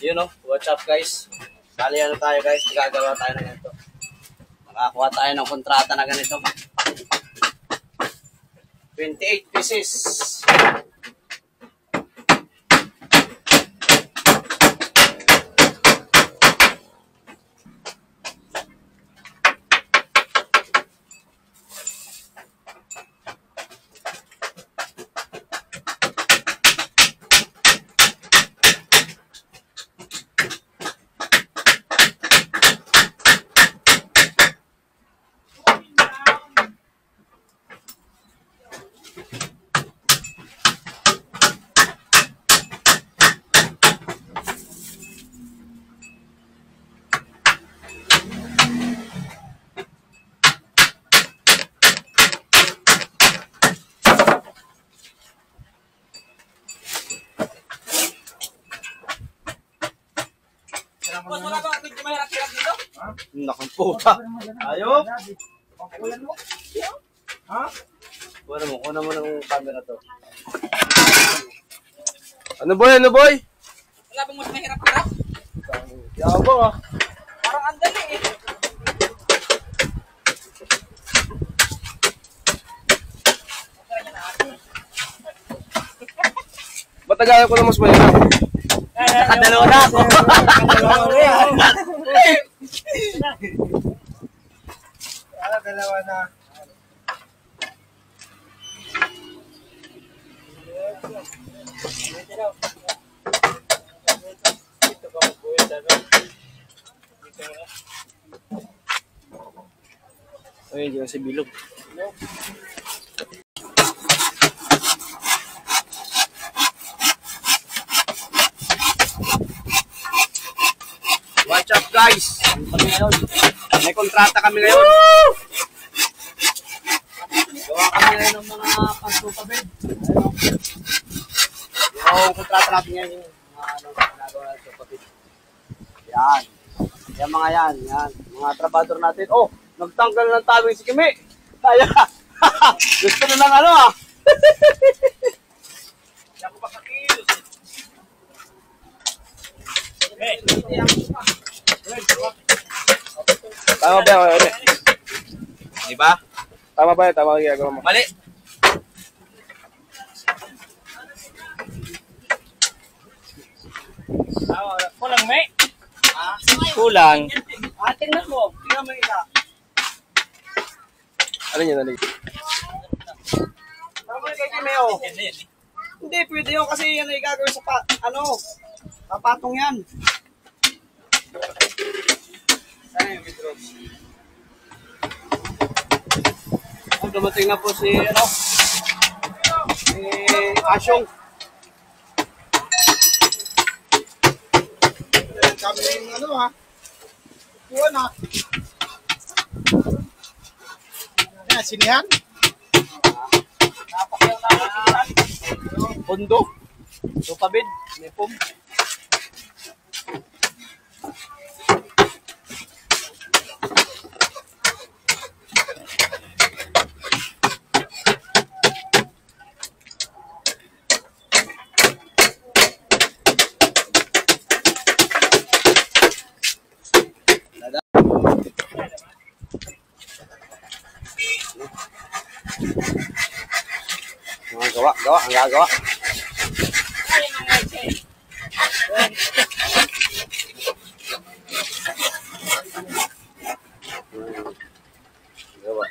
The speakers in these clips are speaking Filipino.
Yun o, what's up guys? Bali ano tayo guys, gagawa tayo ng ganito. Makakuha tayo ng kontrata na ganito. 28 pieces. Nakang puta. Ayop. Ha? Kuna mo ng camera to. Ano boy? Wala bang mas mahirap-hirap? Yabang ah. Parang andali eh. Matagalan ko na mas mahirap. Nakadalawa na ako. Dalawa na. Ay, hindi kasi bilog. What's up guys? May kontrata kami ngayon. Gawa kami ngayon ng mga pang-sofa-bed. Yung kontrata natin ngayon yung mga ginagawa ng sofa-bed. Yan. Yan mga yan. Mga trabador natin. Oh, nagtanggal ng tawing si Kimi. Kaya, gusto na ng ano ah. Ako pa kakil. Tama ba yan? Di ba? Tama ba yan? Tama ang ginagawa mo? Mali! Kulang may. Kulang. Tingnan mo. Tingnan mo isa. Ano yun? Ano yun? Tama kay Kimeo. Hindi, pwede yun kasi yan ay gagawin sa papatong yan. Saan yung withdraws? Dumating na po si Asyong. Kami yung ha. Kuha na. Ayan, sinihan. Napakyaw na ako sinihan. Pondo. Sofa-bed. May pum. Ang gagawa. Gawa.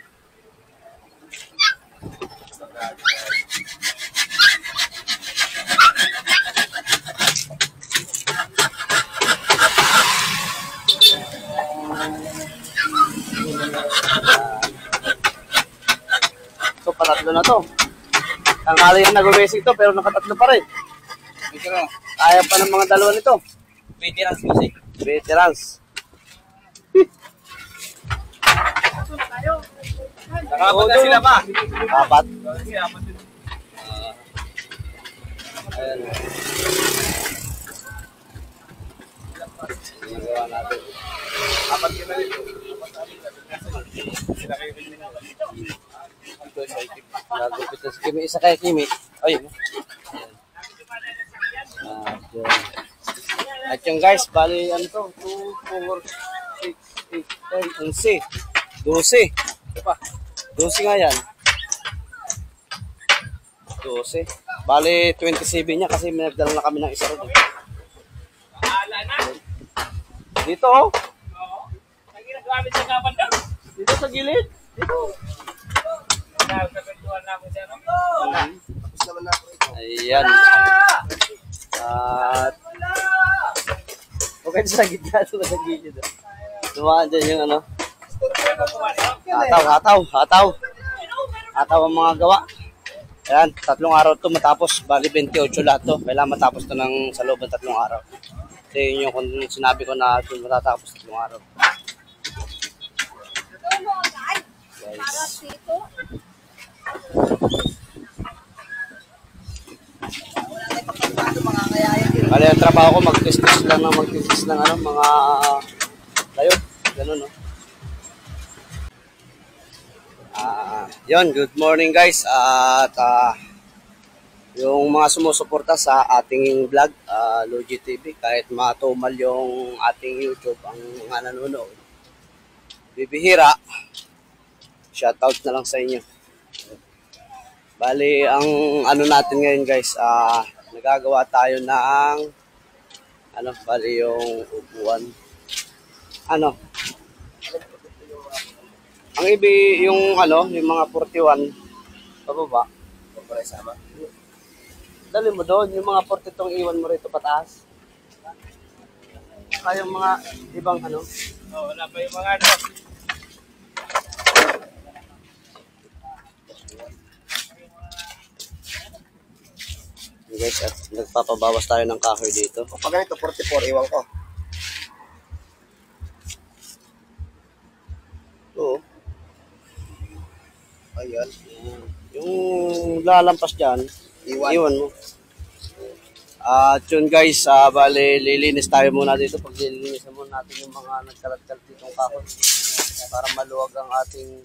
So, patatlo na to. Ang kala yung nag-basic to, pero nakatatlo pa rin. Kaya pa ng mga dalawa nito. Veterans kasi. Veterans. Nakapat na sila pa. Apat. Ayan. Ginagawa natin. Apat yun na rin. Sila kayo rin nila. Nagupit na si Kimi. Isa kaya Kimi. Ayun. At yung guys, bali ano to? 2, 4, 6, 8, 10, 11, 12. Ito pa. 12 nga yan. 12. Bali 27 niya kasi may nagdala na kami ng isa rin. Dito oh. Dito sa gilid. Dito. Ayan. At okay sa gitna ito sa gilid. Dumaan dyan yung ano. Hataw ang mga gawa. Ayan, 3 araw to matapos. Bali 28 lahat to. Kailangan matapos to ng sa loob ng 3 araw. Kasi yun yung sinabi ko na ito matatapos 3 araw. Guys. Bali ang trabaho ko mag-test lang ng ano, mga layo. Ganun no. Yon, good morning guys. At yung mga sumusuporta sa ating vlog, Logi TV, kahit matumal yung ating YouTube, ang mga nanonood, bibihira, shoutout na lang sa inyo. Bali, ang ano natin ngayon guys, nagagawa tayo ng ano, bali yung upuan. Ano? Ang yung ano, yung mga 41 pababa. Sama. Dali mo doon, yung mga 42 iwan mo rito pataas. Kaya yung mga ibang ano. Oh, wala pa yung mga ano. Guys, at nagpapabawas tayo ng kahoy dito. Pag ganito, 44, iwan ko. Oo. Ayan. Yung lalampas dyan, iwan mo. At yun guys, bali lilinis tayo muna dito. Pag lilinisan muna natin yung mga nagkalat-kalat ditong kahoy para maluwag ang ating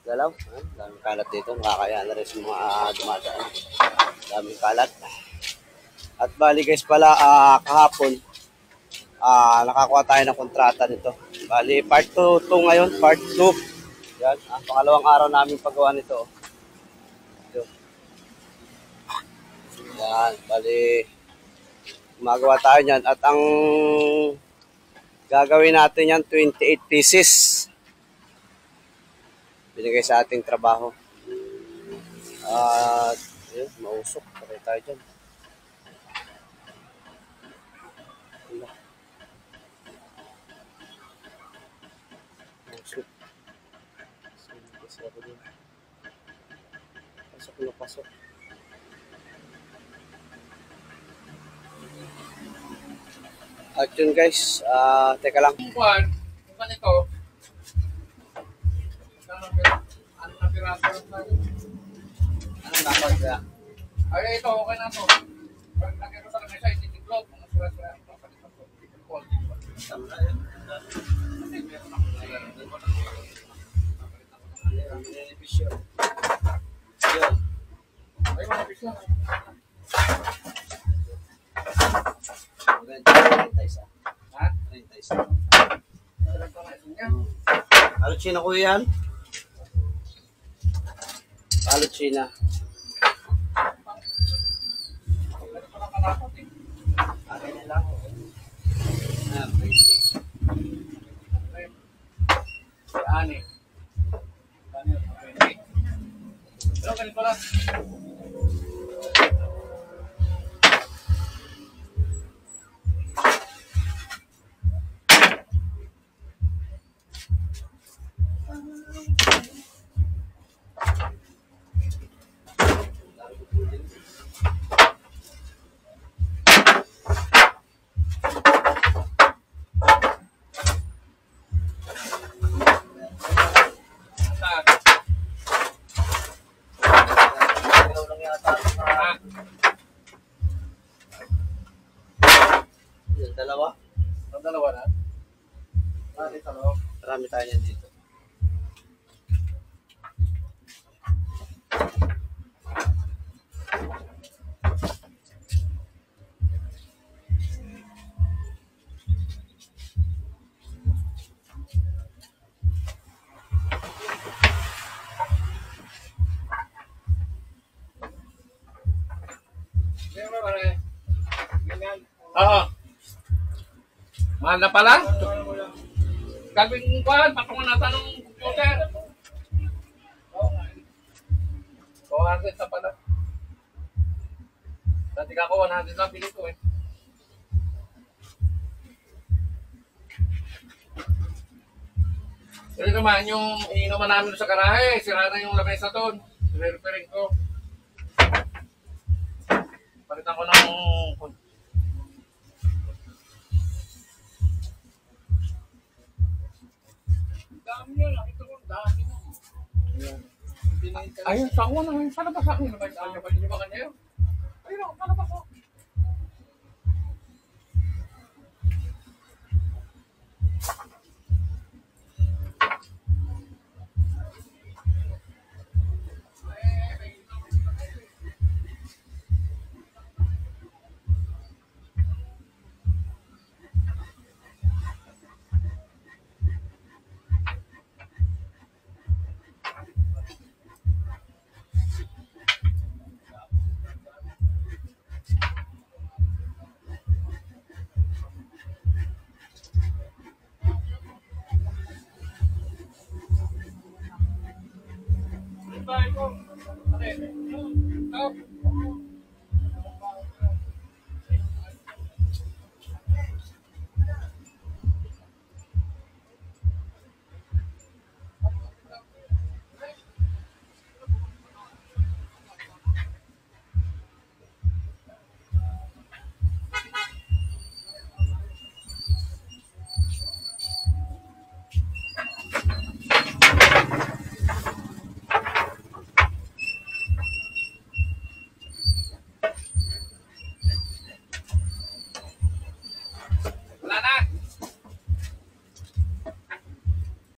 galaw. Daming kalat dito, nakakaya na rin sa mga dumadaan. Daming kalat. At bali guys pala, kahapon nakakuha tayo ng kontrata nito. Bali part 2 ngayon, part 2. Yan, pangalawang araw namin paggawa nito. Ito. Yan, bali gumagawa tayo niyan at ang gagawin natin yan 28 pieces. Binigay sa ating trabaho. At yun, mausok. Patay tayo dyan. Mausok. Pasok na pasok. At yun guys, teka lang. Yung ganito, ano na piraso lang. Anong dapat kaya? Ay, ito, okay na to. Pag nakita sa lamesa, ititiklog. Mga sura-sura, ipapalitan ko. Ipapalitan ko. Ay, mga pisyo. Ha? Halo China ko yan. Halo China. Akin na lang. Basic. Ani. Pero ganito lang. Yung dalawa. Ang dalawa na. Marami tayo yan dito. Siyempre, pare. Oo. Mahal na pala? Gagawin ko pa, patungan natin ng computer. Oo nga. 400 na pala. Dati ka ko, 100 lang bili ko eh. Pero naman, yung inuman namin sa garahe, sira na yung lamesa doon. Repairing ko. Palitan ko ng... Dami nyo, nakita ko, dami nyo. Ayun, sa una, sa labas ako. Ano ba, hindi ba kanya yun?